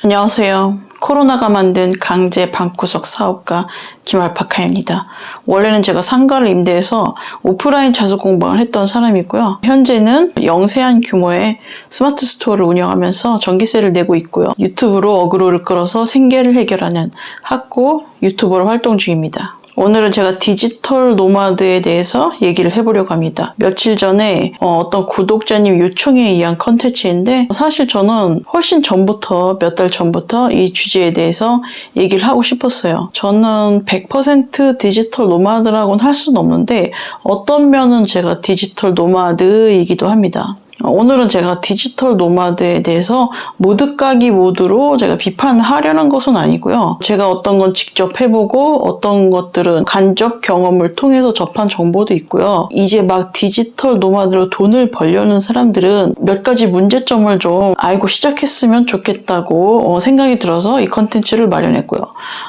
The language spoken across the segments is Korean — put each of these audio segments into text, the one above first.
안녕하세요. 코로나가 만든 강제 방구석 사업가 김알파카입니다. 원래는 제가 상가를 임대해서 오프라인 자수 공방을 했던 사람이고요. 현재는 영세한 규모의 스마트 스토어를 운영하면서 전기세를 내고 있고요. 유튜브로 어그로를 끌어서 생계를 해결하는 학고 유튜버로 활동 중입니다. 오늘은 제가 디지털 노마드에 대해서 얘기를 해보려고 합니다. 며칠 전에 어떤 구독자님 요청에 의한 컨텐츠인데 사실 저는 훨씬 전부터 몇 달 전부터 이 주제에 대해서 얘기를 하고 싶었어요. 저는 100% 디지털 노마드라고는 할 수는 없는데 어떤 면은 제가 디지털 노마드이기도 합니다. 오늘은 제가 디지털 노마드에 대해서 모드 까기 모드로 제가 비판을 하려는 것은 아니고요. 제가 어떤 건 직접 해보고 어떤 것들은 간접 경험을 통해서 접한 정보도 있고요. 이제 막 디지털 노마드로 돈을 벌려는 사람들은 몇 가지 문제점을 좀 알고 시작했으면 좋겠다고 생각이 들어서 이 컨텐츠를 마련했고요.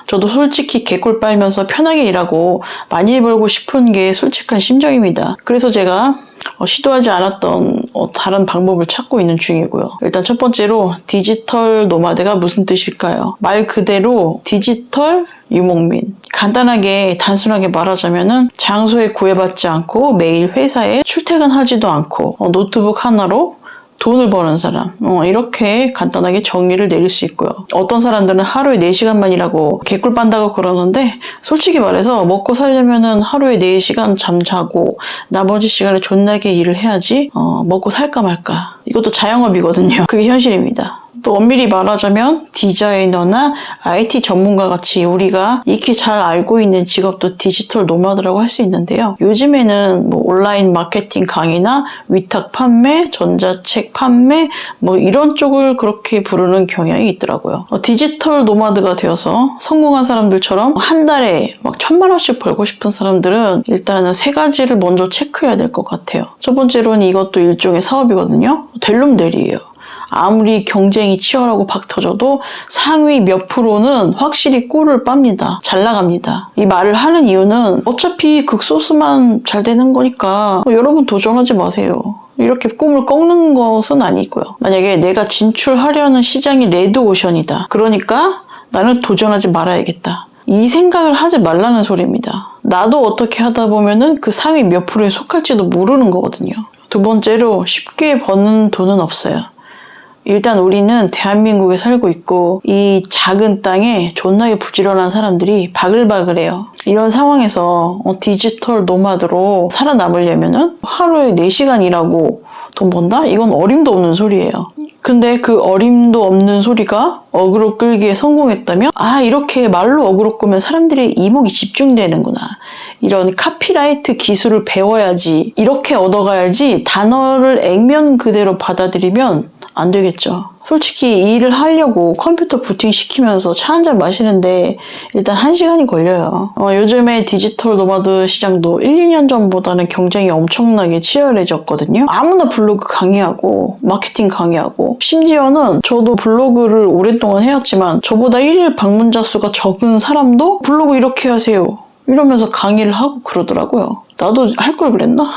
저도 솔직히 개꿀 빨면서 편하게 일하고 많이 벌고 싶은 게 솔직한 심정입니다. 그래서 제가 시도하지 않았던 다른 방법을 찾고 있는 중이고요. 일단 첫 번째로 디지털 노마드가 무슨 뜻일까요? 말 그대로 디지털 유목민. 간단하게 단순하게 말하자면은 장소에 구애받지 않고 매일 회사에 출퇴근하지도 않고 노트북 하나로 돈을 버는 사람. 이렇게 간단하게 정의를 내릴 수 있고요. 어떤 사람들은 하루에 4시간만 일하고 개꿀 빤다고 그러는데 솔직히 말해서 먹고 살려면은 하루에 4시간 잠자고 나머지 시간에 존나게 일을 해야지 먹고 살까 말까. 이것도 자영업이거든요. 그게 현실입니다. 또 엄밀히 말하자면 디자이너나 IT 전문가 같이 우리가 익히 잘 알고 있는 직업도 디지털 노마드라고 할 수 있는데요. 요즘에는 온라인 마케팅 강의나 위탁 판매, 전자책 판매 이런 쪽을 그렇게 부르는 경향이 있더라고요. 디지털 노마드가 되어서 성공한 사람들처럼 한 달에 1,000만 원씩 벌고 싶은 사람들은 일단은 3가지를 먼저 체크해야 될 것 같아요. 첫 번째로는 이것도 일종의 사업이거든요. 델룸델이에요. 아무리 경쟁이 치열하고 박 터져도 상위 몇 프로는 확실히 꼴을 빱니다. 잘 나갑니다. 이 말을 하는 이유는 어차피 극소수만 잘 되는 거니까 여러분 도전하지 마세요. 이렇게 꿈을 꺾는 것은 아니고요. 만약에 내가 진출하려는 시장이 레드오션이다. 그러니까 나는 도전하지 말아야겠다. 이 생각을 하지 말라는 소리입니다. 나도 어떻게 하다 보면은 그 상위 몇 프로에 속할지도 모르는 거거든요. 두 번째로 쉽게 버는 돈은 없어요. 일단 우리는 대한민국에 살고 있고 이 작은 땅에 존나게 부지런한 사람들이 바글바글해요. 이런 상황에서 디지털 노마드로 살아남으려면은 하루에 4시간 일하고 돈 번다? 이건 어림도 없는 소리예요. 근데 그 어림도 없는 소리가 어그로 끌기에 성공했다면 이렇게 말로 어그로 끄면 사람들의 이목이 집중되는구나. 이런 카피라이트 기술을 배워야지, 이렇게 얻어가야지 단어를 액면 그대로 받아들이면 안 되겠죠. 솔직히 이 일을 하려고 컴퓨터 부팅 시키면서 차 한잔 마시는데 일단 1시간이 걸려요. 요즘에 디지털 노마드 시장도 1, 2년 전보다는 경쟁이 엄청나게 치열해졌거든요. 아무나 블로그 강의하고 마케팅 강의하고 심지어는 저도 블로그를 오랫동안 해왔지만 저보다 1일 방문자 수가 적은 사람도 블로그 이렇게 하세요. 이러면서 강의를 하고 그러더라고요. 나도 할 걸 그랬나?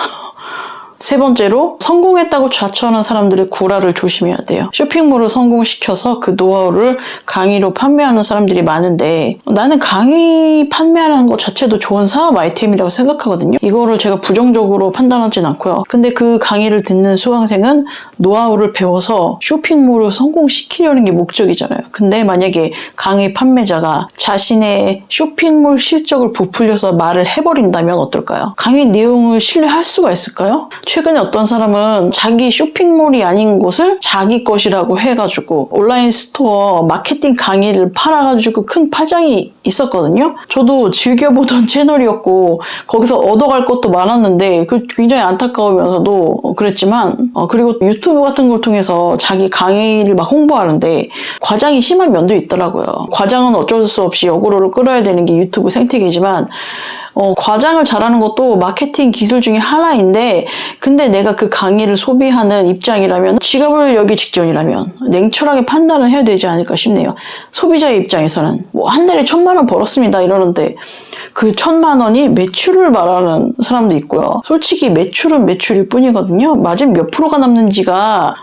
세 번째로 성공했다고 자처하는 사람들의 구라를 조심해야 돼요. 쇼핑몰을 성공시켜서 그 노하우를 강의로 판매하는 사람들이 많은데 나는 강의 판매하는 것 자체도 좋은 사업 아이템이라고 생각하거든요. 이거를 제가 부정적으로 판단하진 않고요. 근데 그 강의를 듣는 수강생은 노하우를 배워서 쇼핑몰을 성공시키려는 게 목적이잖아요. 근데 만약에 강의 판매자가 자신의 쇼핑몰 실적을 부풀려서 말을 해버린다면 어떨까요? 강의 내용을 신뢰할 수가 있을까요? 최근에 어떤 사람은 자기 쇼핑몰이 아닌 곳을 자기 것이라고 해가지고 온라인 스토어 마케팅 강의를 팔아가지고 큰 파장이 있었거든요. 저도 즐겨보던 채널이었고 거기서 얻어갈 것도 많았는데 굉장히 안타까우면서도 그랬지만 그리고 유튜브 같은 걸 통해서 자기 강의를 막 홍보하는데 과장이 심한 면도 있더라고요. 과장은 어쩔 수 없이 어그로를 끌어야 되는 게 유튜브 생태계지만 과장을 잘하는 것도 마케팅 기술 중에 하나인데 근데 내가 그 강의를 소비하는 입장이라면 지갑을 열기 직전이라면 냉철하게 판단을 해야 되지 않을까 싶네요. 소비자의 입장에서는 한 달에 1,000만 원 벌었습니다 이러는데 그 1,000만 원이 매출을 말하는 사람도 있고요. 솔직히 매출은 매출일 뿐이거든요. 마진 몇 프로가 남는지가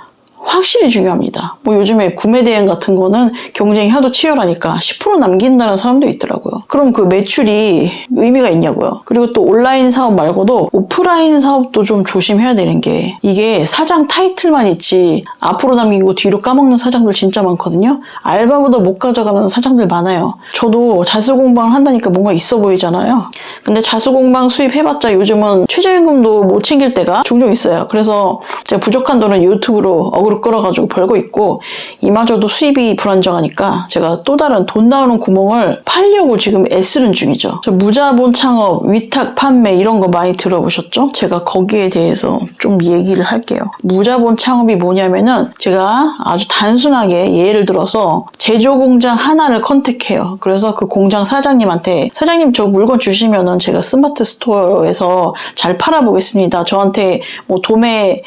확실히 중요합니다. 뭐 요즘에 구매 대행 같은 거는 경쟁이 하도 치열하니까 10% 남긴다는 사람도 있더라고요. 그럼 그 매출이 의미가 있냐고요. 그리고 또 온라인 사업 말고도 오프라인 사업도 좀 조심해야 되는 게 이게 사장 타이틀만 있지 앞으로 남기고 뒤로 까먹는 사장들 진짜 많거든요. 알바보다 못 가져가는 사장들 많아요. 저도 자수공방을 한다니까 뭔가 있어 보이잖아요. 근데 자수공방 수입해봤자 요즘은 최저임금도 못 챙길 때가 종종 있어요. 그래서 제가 부족한 돈은 유튜브로 어그로 끌어가지고 벌고 있고 이마저도 수입이 불안정하니까 제가 또 다른 돈 나오는 구멍을 팔려고 지금 애쓰는 중이죠. 저 무자본 창업, 위탁 판매 이런 거 많이 들어보셨죠? 제가 거기에 대해서 좀 얘기를 할게요. 무자본 창업이 뭐냐면은 제가 아주 단순하게 예를 들어서 제조 공장 하나를 컨택해요. 그래서 그 공장 사장님한테 사장님 저 물건 주시면은 제가 스마트 스토어에서 잘 팔아보겠습니다. 저한테 뭐 도매로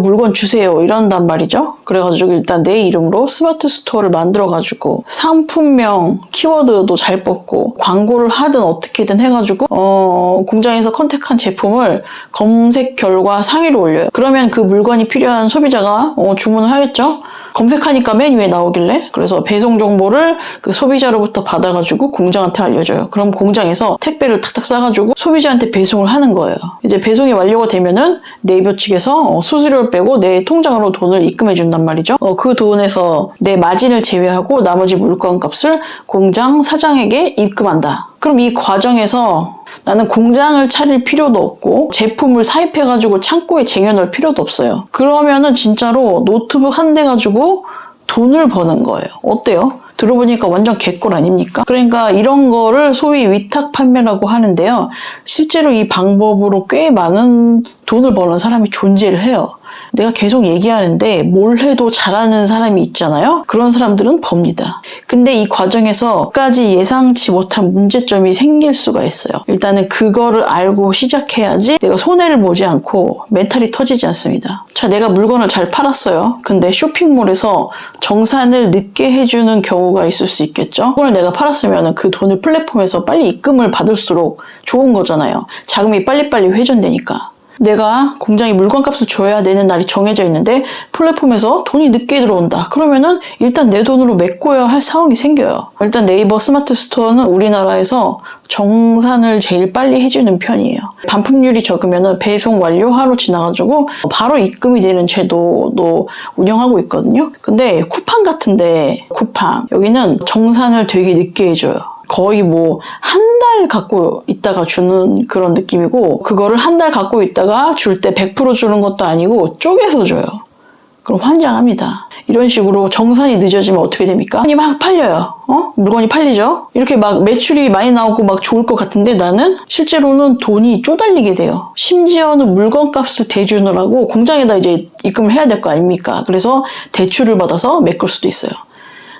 물건 주세요. 이런단 말이죠. 그래가지고 일단 내 이름으로 스마트 스토어를 만들어가지고 상품명, 키워드도 잘 뽑고 광고를 하든 어떻게든 해가지고 공장에서 컨택한 제품을 검색 결과 상위로 올려요. 그러면 그 물건이 필요한 소비자가 주문을 하겠죠. 검색하니까 맨 위에 나오길래 그래서 배송 정보를 그 소비자로부터 받아가지고 공장한테 알려줘요. 그럼 공장에서 택배를 탁탁 싸가지고 소비자한테 배송을 하는 거예요. 이제 배송이 완료가 되면은 네이버 측에서 수수료를 빼고 내 통장으로 돈을 입금해 준단 말이죠. 그 돈에서 내 마진을 제외하고 나머지 물건값을 공장 사장에게 입금한다. 그럼 이 과정에서 나는 공장을 차릴 필요도 없고 제품을 사입해가지고 창고에 쟁여놓을 필요도 없어요. 그러면은 진짜로 노트북 한 대 가지고 돈을 버는 거예요. 어때요? 들어보니까 완전 개꿀 아닙니까? 그러니까 이런 거를 소위 위탁 판매라고 하는데요. 실제로 이 방법으로 꽤 많은 돈을 버는 사람이 존재를 해요. 내가 계속 얘기하는데 뭘 해도 잘하는 사람이 있잖아요. 그런 사람들은 법니다. 근데 이 과정에서까지 예상치 못한 문제점이 생길 수가 있어요. 일단은 그거를 알고 시작해야지 내가 손해를 보지 않고 멘탈이 터지지 않습니다. 자, 내가 물건을 잘 팔았어요. 근데 쇼핑몰에서 정산을 늦게 해주는 경우가 있을 수 있겠죠. 그걸 내가 팔았으면 그 돈을 플랫폼에서 빨리 입금을 받을수록 좋은 거잖아요. 자금이 빨리빨리 회전되니까. 내가 공장에 물건값을 줘야 되는 날이 정해져 있는데 플랫폼에서 돈이 늦게 들어온다. 그러면은 일단 내 돈으로 메꿔야 할 상황이 생겨요. 일단 네이버 스마트 스토어는 우리나라에서 정산을 제일 빨리 해주는 편이에요. 반품률이 적으면은 배송 완료 하루 지나가지고 바로 입금이 되는 제도도 운영하고 있거든요. 근데 쿠팡 같은데 쿠팡 여기는 정산을 되게 늦게 해줘요. 거의 뭐 한 달 갖고 있다가 주는 그런 느낌이고 그거를 한 달 갖고 있다가 줄 때 100% 주는 것도 아니고 쪼개서 줘요. 그럼 환장합니다. 이런 식으로 정산이 늦어지면 어떻게 됩니까? 물건이 막 팔려요. 물건이 팔리죠? 이렇게 막 매출이 많이 나오고 막 좋을 것 같은데 나는 실제로는 돈이 쪼달리게 돼요. 심지어는 물건값을 대주느라고 공장에다 이제 입금을 해야 될 거 아닙니까? 그래서 대출을 받아서 메꿀 수도 있어요.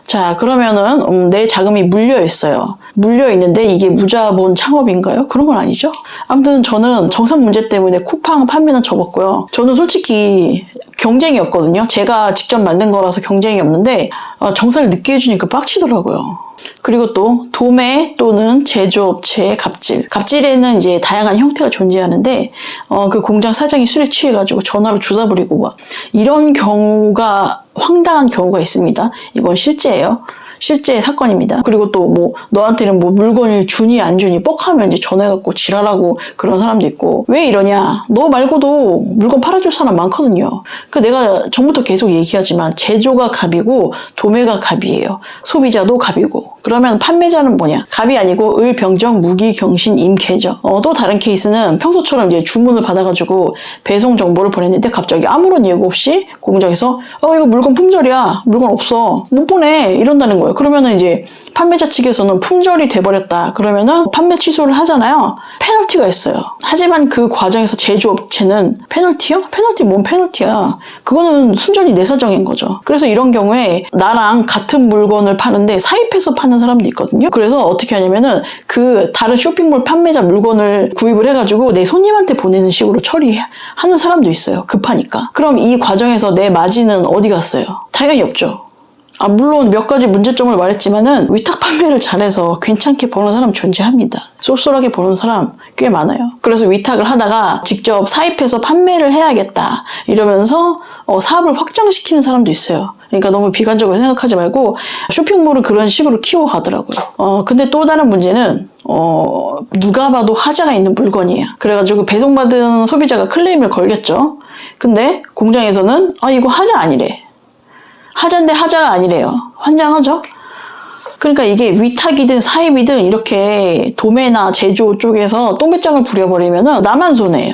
자, 그러면은 내 자금이 물려 있어요. 물려 있는데 이게 무자본 창업인가요? 그런 건 아니죠. 아무튼 저는 정산 문제 때문에 쿠팡 판매는 접었고요. 저는 솔직히 경쟁이 없거든요. 제가 직접 만든 거라서 경쟁이 없는데 정산을 늦게 해주니까 빡치더라고요. 그리고 또 도매 또는 제조업체의 갑질. 갑질에는 이제 다양한 형태가 존재하는데 그 공장 사장이 술에 취해가지고 전화로 주사 부리고 막 이런 경우가 황당한 경우가 있습니다. 이건 실제예요. 실제 사건입니다. 그리고 또 뭐 너한테는 뭐 물건을 주니 안 주니 뻑하면 이제 전화해갖고 지랄하고 그런 사람도 있고 왜 이러냐? 너 말고도 물건 팔아줄 사람 많거든요. 그러니까 내가 전부터 계속 얘기하지만 제조가 갑이고 도매가 갑이에요. 소비자도 갑이고 그러면 판매자는 뭐냐? 갑이 아니고 을, 병정, 무기, 경신, 임캐죠. 또 다른 케이스는 평소처럼 이제 주문을 받아가지고 배송 정보를 보냈는데 갑자기 아무런 예고 없이 공장에서 이거 물건 품절이야. 물건 없어. 못 보내. 이런다는 거예요. 그러면은 이제 판매자 측에서는 품절이 돼버렸다. 그러면은 판매 취소를 하잖아요. 페널티가 있어요. 하지만 그 과정에서 제조업체는 페널티요? 페널티 뭔 페널티야? 그거는 순전히 내 사정인 거죠. 그래서 이런 경우에 나랑 같은 물건을 파는데 사입해서 파는 사람도 있거든요. 그래서 어떻게 하냐면은 그 다른 쇼핑몰 판매자 물건을 구입을 해가지고 내 손님한테 보내는 식으로 처리하는 사람도 있어요. 급하니까. 그럼 이 과정에서 내 마진은 어디 갔어요? 당연히 없죠. 물론 몇 가지 문제점을 말했지만은 위탁 판매를 잘해서 괜찮게 버는 사람 존재합니다. 쏠쏠하게 버는 사람 꽤 많아요. 그래서 위탁을 하다가 직접 사입해서 판매를 해야겠다 이러면서 사업을 확장시키는 사람도 있어요. 그러니까 너무 비관적으로 생각하지 말고 쇼핑몰을 그런 식으로 키워가더라고요. 근데 또 다른 문제는 누가 봐도 하자가 있는 물건이에요. 그래가지고 배송받은 소비자가 클레임을 걸겠죠. 근데 공장에서는 이거 하자 아니래. 하자인데 하자가 아니래요. 환장하죠? 그러니까 이게 위탁이든 사입이든 이렇게 도매나 제조 쪽에서 똥배짱을 부려버리면은 나만 손해예요.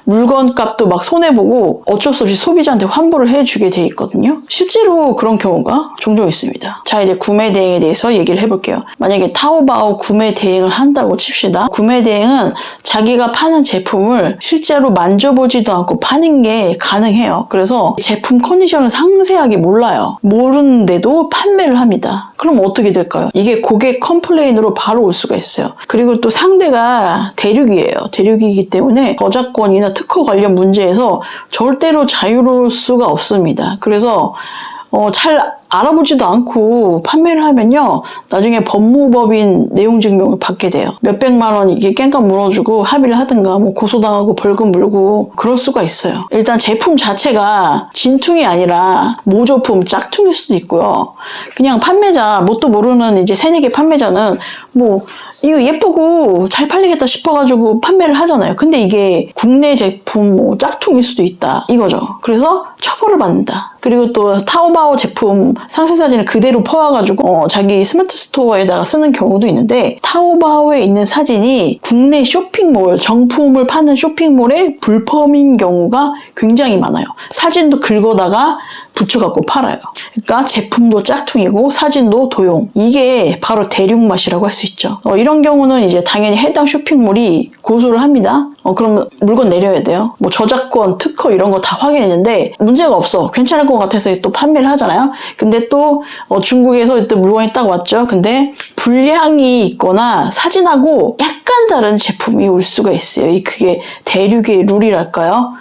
물건 값도 막 손해보고 어쩔 수 없이 소비자한테 환불을 해주게 돼 있거든요. 실제로 그런 경우가 종종 있습니다. 자, 이제 구매 대행에 대해서 얘기를 해볼게요. 만약에 타오바오 구매 대행을 한다고 칩시다. 구매 대행은 자기가 파는 제품을 실제로 만져보지도 않고 파는 게 가능해요. 그래서 제품 컨디션을 상세하게 몰라요. 모르는데도 판매를 합니다. 그럼 어떻게 될까요? 이게 고객 컴플레인으로 바로 올 수가 있어요. 그리고 또 상대가 대륙이에요. 대륙이기 때문에 저작권이나 특허 관련 문제에서 절대로 자유로울 수가 없습니다. 그래서 잘 알아보지도 않고 판매를 하면요, 나중에 법무법인 내용 증명을 받게 돼요. 몇백만 원 이게 깽값 물어주고 합의를 하든가 뭐 고소당하고 벌금 물고 그럴 수가 있어요. 일단 제품 자체가 진퉁이 아니라 모조품, 짝퉁일 수도 있고요. 그냥 판매자, 뭣도 모르는 이제 새내기 판매자는 뭐 이거 예쁘고 잘 팔리겠다 싶어가지고 판매를 하잖아요. 근데 이게 국내 제품 뭐 짝퉁일 수도 있다 이거죠. 그래서 처벌을 받는다. 그리고 또 타오바오 제품 상세 사진을 그대로 퍼와가지고 자기 스마트 스토어에다가 쓰는 경우도 있는데, 타오바오에 있는 사진이 국내 쇼핑몰, 정품을 파는 쇼핑몰에 불펌인 경우가 굉장히 많아요. 사진도 긁어다가 붙여갖고 팔아요. 그러니까 제품도 짝퉁이고 사진도 도용. 이게 바로 대륙 맛이라고 할 수 있죠. 이런 경우는 이제 당연히 해당 쇼핑몰이 고소를 합니다. 그럼 물건 내려야 돼요. 뭐 저작권, 특허 이런 거 다 확인했는데 문제가 없어. 괜찮을 것 같아서 또 판매를 하잖아요. 근데 또 중국에서 또 물건이 딱 왔죠. 근데 불량이 있거나 사진하고 약간 다른 제품이 올 수가 있어요. 그게 대륙의 룰이랄까요?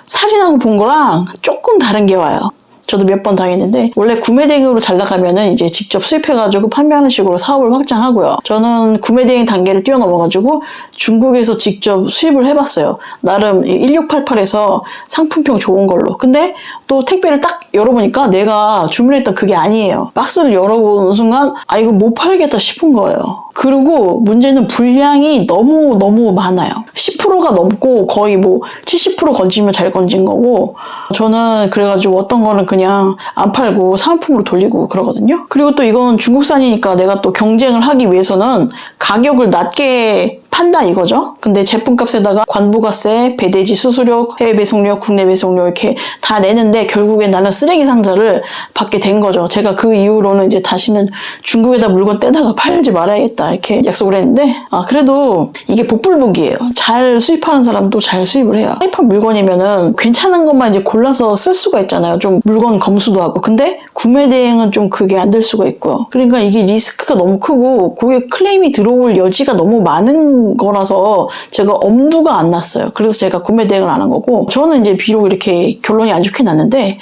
사진하고 본 거랑 조금 다른 게 와요. 저도 몇 번 당했는데, 원래 구매 대행으로 잘 나가면은 이제 직접 수입해가지고 판매하는 식으로 사업을 확장하고요. 저는 구매 대행 단계를 뛰어넘어가지고 중국에서 직접 수입을 해봤어요. 나름 1688에서 상품평 좋은 걸로. 근데 또 택배를 딱 열어보니까 내가 주문했던 그게 아니에요. 박스를 열어보는 순간 이거 못 팔겠다 싶은 거예요. 그리고 문제는 분량이 너무 많아요. 10%가 넘고 거의 뭐 70% 건지면 잘 건진 거고, 저는 그래가지고 어떤 거는 그냥 안 팔고 사은품으로 돌리고 그러거든요. 그리고 또 이건 중국산이니까 내가 또 경쟁을 하기 위해서는 가격을 낮게 판다 이거죠. 근데 제품값에다가 관부가세, 배대지 수수료, 해외 배송료, 국내 배송료 이렇게 다 내는데 결국엔 나는 쓰레기 상자를 받게 된 거죠. 제가 그 이후로는 이제 다시는 중국에다 물건 떼다가 팔지 말아야겠다 이렇게 약속을 했는데, 그래도 이게 복불복이에요. 잘 수입하는 사람도 잘 수입을 해요. 수입한 물건이면은 괜찮은 것만 이제 골라서 쓸 수가 있잖아요. 좀 물건 검수도 하고. 근데 구매 대행은 좀 그게 안 될 수가 있고요. 그러니까 이게 리스크가 너무 크고 고객 클레임이 들어올 여지가 너무 많은 거라서 제가 엄두가 안 났어요. 그래서 제가 구매 대행을 안 한 거고, 저는 이제 비록 이렇게 결론이 안 좋게 났는데,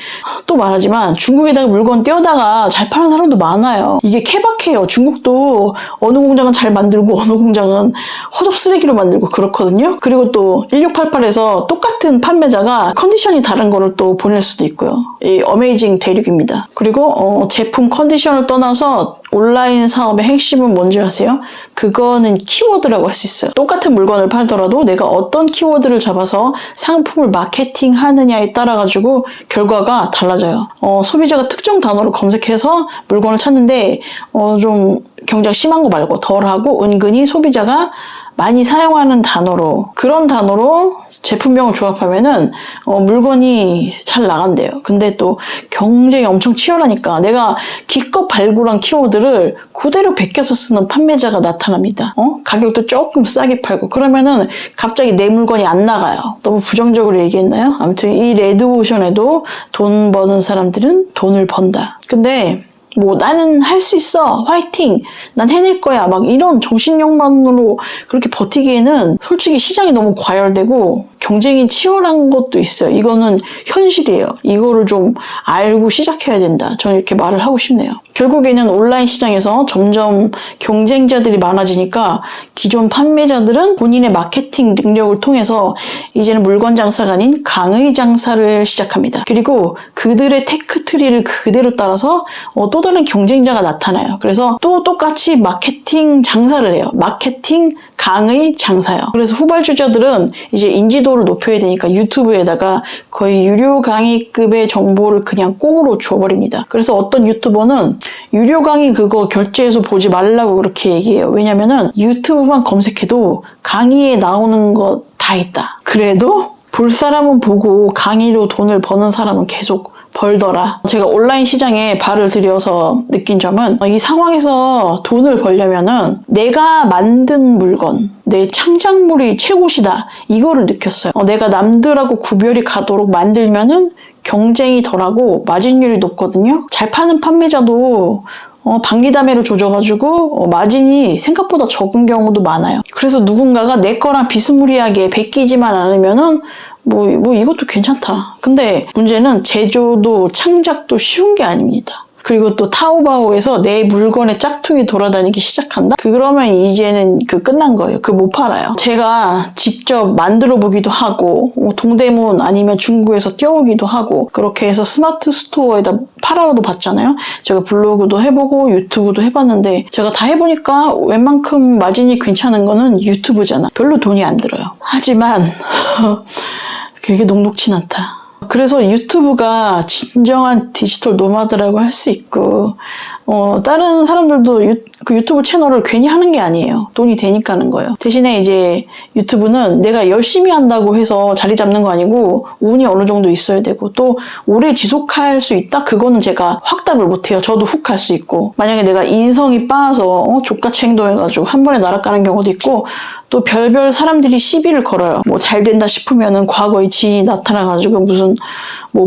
또 말하지만 중국에다가 물건 떼어다가 잘 파는 사람도 많아요. 이게 케바케예요. 중국도 어느 공장은 잘 만들고 어느 공장은 허접 쓰레기로 만들고 그렇거든요. 그리고 또 1688에서 똑같은 판매자가 컨디션이 다른 거를 또 보낼 수도 있고요. 이 어메이징 대륙입니다. 그리고 제품 컨디션을 떠나서 온라인 사업의 핵심은 뭔지 아세요? 그거는 키워드라고 할 수 있어요. 똑같은 물건을 팔더라도 내가 어떤 키워드를 잡아서 상품을 마케팅하느냐에 따라 가지고 결과가 달라져요. 소비자가 특정 단어를 검색해서 물건을 찾는데 좀 경쟁 심한 거 말고 덜하고 은근히 소비자가 많이 사용하는 단어로, 그런 단어로 제품명을 조합하면은 물건이 잘 나간대요. 근데 또 경쟁이 엄청 치열하니까 내가 기껏 발굴한 키워드를 그대로 베껴서 쓰는 판매자가 나타납니다. 가격도 조금 싸게 팔고. 그러면은 갑자기 내 물건이 안 나가요. 너무 부정적으로 얘기했나요? 아무튼 이 레드오션에도 돈 버는 사람들은 돈을 번다. 근데 뭐 나는 할 수 있어, 화이팅, 난 해낼 거야, 막 이런 정신력만으로 그렇게 버티기에는 솔직히 시장이 너무 과열되고 경쟁이 치열한 것도 있어요. 이거는 현실이에요. 이거를 좀 알고 시작해야 된다. 저는 이렇게 말을 하고 싶네요. 결국에는 온라인 시장에서 점점 경쟁자들이 많아지니까 기존 판매자들은 본인의 마케팅 능력을 통해서 이제는 물건 장사가 아닌 강의 장사를 시작합니다. 그리고 그들의 테크트리를 그대로 따라서 또 다른 경쟁자가 나타나요. 그래서 또 똑같이 마케팅 장사를 해요. 마케팅 강의 장사요. 그래서 후발주자들은 이제 인지도를 높여야 되니까 유튜브에다가 거의 유료 강의급의 정보를 그냥 꽁으로 주어버립니다. 그래서 어떤 유튜버는 유료 강의 그거 결제해서 보지 말라고 그렇게 얘기해요. 왜냐면은 유튜브만 검색해도 강의에 나오는 거 다 있다. 그래도 볼 사람은 보고 강의로 돈을 버는 사람은 계속 벌더라. 제가 온라인 시장에 발을 들여서 느낀 점은 이 상황에서 돈을 벌려면은 내가 만든 물건, 내 창작물이 최고시다. 이거를 느꼈어요. 내가 남들하고 구별이 가도록 만들면은 경쟁이 덜하고 마진율이 높거든요. 잘 파는 판매자도 박리담회를 조져가지고 마진이 생각보다 적은 경우도 많아요. 그래서 누군가가 내 거랑 비스무리하게 베끼지만 않으면은 뭐 이것도 괜찮다. 근데 문제는 제조도 창작도 쉬운 게 아닙니다. 그리고 또 타오바오에서 내 물건의 짝퉁이 돌아다니기 시작한다? 그러면 이제는 끝난 거예요. 못 팔아요. 제가 직접 만들어 보기도 하고 동대문 아니면 중국에서 띄워오기도 하고 그렇게 해서 스마트 스토어에다 팔아도 봤잖아요. 제가 블로그도 해보고 유튜브도 해봤는데 제가 다 해보니까 웬만큼 마진이 괜찮은 거는 유튜브잖아. 별로 돈이 안 들어요. 하지만 그게 녹록진 않다. 그래서 유튜브가 진정한 디지털 노마드라고 할 수 있고 다른 사람들도 유튜브 채널을 괜히 하는 게 아니에요. 돈이 되니까 하는 거예요. 대신에 이제 유튜브는 내가 열심히 한다고 해서 자리 잡는 거 아니고 운이 어느 정도 있어야 되고 또 오래 지속할 수 있다? 그거는 제가 확답을 못해요. 저도 훅 갈 수 있고 만약에 내가 인성이 빠서 족같이 행동해가지고 한 번에 날아가는 경우도 있고 또 별별 사람들이 시비를 걸어요. 잘 된다 싶으면은 과거의 지인이 나타나가지고 무슨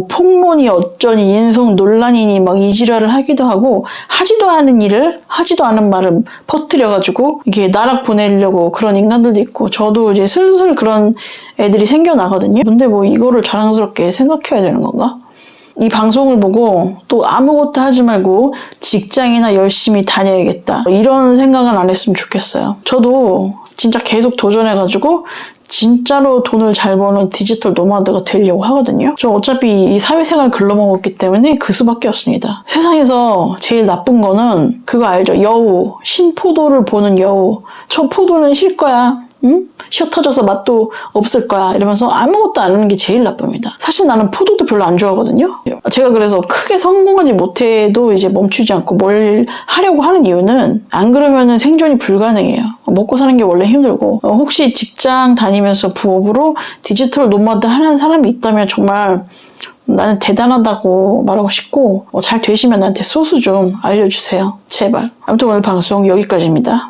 폭론이 어쩌니 인성 논란이니 이 지랄을 하기도 하고 하지도 않은 일을 하지도 않은 말을 퍼뜨려가지고 이게 나락 보내려고 그런 인간들도 있고 저도 이제 슬슬 그런 애들이 생겨나거든요. 근데 이거를 자랑스럽게 생각해야 되는 건가? 이 방송을 보고 또 아무것도 하지 말고 직장이나 열심히 다녀야겠다. 이런 생각은 안 했으면 좋겠어요. 저도 진짜 계속 도전해가지고 진짜로 돈을 잘 버는 디지털 노마드가 되려고 하거든요. 저 어차피 이 사회생활 글러먹었기 때문에 그 수밖에 없습니다. 세상에서 제일 나쁜 거는 그거 알죠? 여우. 신포도를 보는 여우. 저 포도는 실 거야. 응? 쉬어 터져서 맛도 없을 거야 이러면서 아무것도 안 하는 게 제일 나쁩니다. 사실 나는 포도도 별로 안 좋아하거든요. 제가 그래서 크게 성공하지 못해도 이제 멈추지 않고 뭘 하려고 하는 이유는 안 그러면은 생존이 불가능해요. 먹고 사는 게 원래 힘들고 혹시 직장 다니면서 부업으로 디지털 노마드 하는 사람이 있다면 정말 나는 대단하다고 말하고 싶고 잘 되시면 나한테 소스 좀 알려주세요. 제발. 아무튼 오늘 방송 여기까지입니다.